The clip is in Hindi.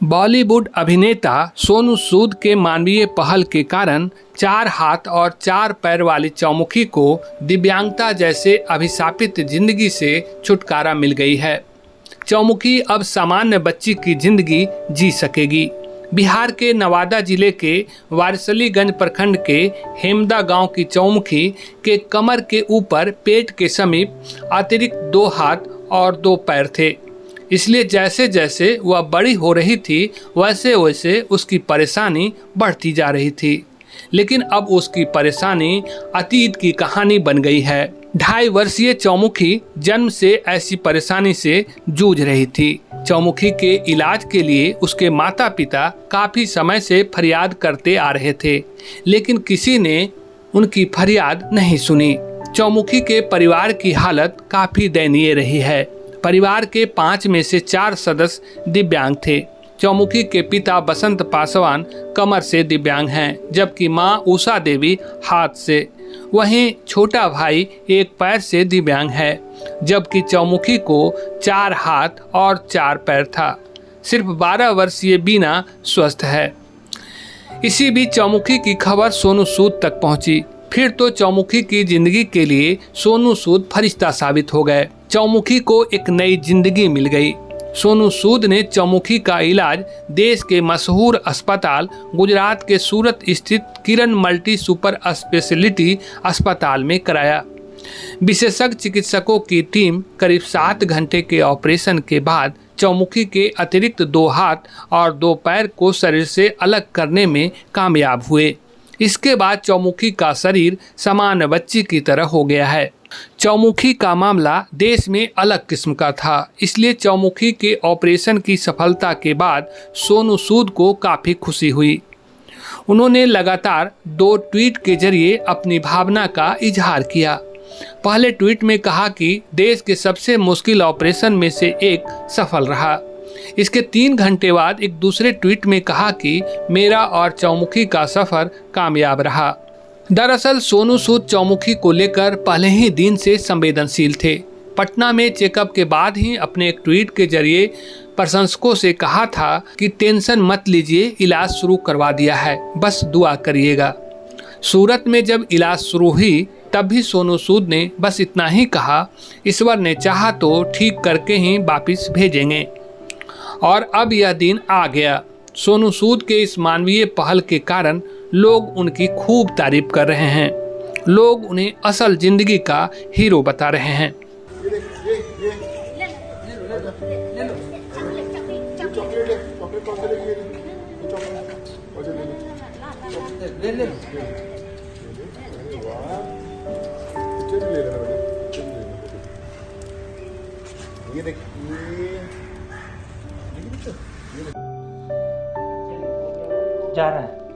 बॉलीवुड अभिनेता सोनू सूद के मानवीय पहल के कारण 4 हाथ और 4 पैर वाली चौमुखी को दिव्यांगता जैसे अभिशापित जिंदगी से छुटकारा मिल गई है। चौमुखी अब सामान्य बच्ची की जिंदगी जी सकेगी। बिहार के नवादा जिले के वारिसलीगंज प्रखंड के हेमदा गांव की चौमुखी के कमर के ऊपर पेट के समीप अतिरिक्त 2 हाथ और 2 पैर थे। इसलिए जैसे जैसे वह बड़ी हो रही थी वैसे वैसे उसकी परेशानी बढ़ती जा रही थी। लेकिन अब उसकी परेशानी अतीत की कहानी बन गई है। 2.5 वर्षीय चौमुखी जन्म से ऐसी परेशानी से जूझ रही थी। चौमुखी के इलाज के लिए उसके माता पिता काफी समय से फरियाद करते आ रहे थे, लेकिन किसी ने उनकी फरियाद नहीं सुनी। चौमुखी के परिवार की हालत काफी दयनीय रही है। परिवार के 5 में से 4 सदस्य दिव्यांग थे। चौमुखी के पिता बसंत पासवान कमर से दिव्यांग हैं, जबकि मां उषा देवी हाथ से। वहीं छोटा भाई 1 पैर से दिव्यांग है, जबकि चौमुखी को 4 हाथ और 4 पैर था। सिर्फ 12 वर्षीय बीना स्वस्थ है। इसी बीच चौमुखी की खबर सोनू सूद तक पहुंची। फिर तो चौमुखी की जिंदगी के लिए सोनू सूद फरिश्ता साबित हो गए। चौमुखी को एक नई जिंदगी मिल गई। सोनू सूद ने चौमुखी का इलाज देश के मशहूर अस्पताल गुजरात के सूरत स्थित किरण मल्टी सुपर स्पेशलिटी अस्पताल में कराया। विशेषज्ञ चिकित्सकों की टीम करीब 7 घंटे के ऑपरेशन के बाद चौमुखी के अतिरिक्त 2 हाथ और 2 पैर को शरीर से अलग करने में कामयाब हुए। इसके बाद चौमुखी का शरीर सामान्य बच्ची की तरह हो गया है। चौमुखी का मामला देश में अलग किस्म का था, इसलिए चौमुखी के ऑपरेशन की सफलता के बाद सोनू सूद को काफ़ी खुशी हुई। उन्होंने लगातार 2 ट्वीट के जरिए अपनी भावना का इजहार किया। पहले ट्वीट में कहा कि देश के सबसे मुश्किल ऑपरेशन में से एक सफल रहा। इसके 3 घंटे बाद एक दूसरे ट्वीट में कहा कि मेरा और चौमुखी का सफर कामयाब रहा। दरअसल सोनू सूद चौमुखी को लेकर पहले ही दिन से संवेदनशील थे। पटना में चेकअप के बाद ही अपने एक ट्वीट के जरिए प्रशंसकों से कहा था कि टेंशन मत लीजिए, इलाज शुरू करवा दिया है, बस दुआ करिएगा। सूरत में जब इलाज शुरू हुई तब भी सोनू सूद ने बस इतना ही कहा, ईश्वर ने चाहा तो ठीक करके ही वापिस भेजेंगे। और अब यह दिन आ गया। सोनू सूद के इस मानवीय पहल के कारण लोग उनकी खूब तारीफ कर रहे हैं। लोग उन्हें असल जिंदगी का हीरो बता रहे हैं। जा रहा है।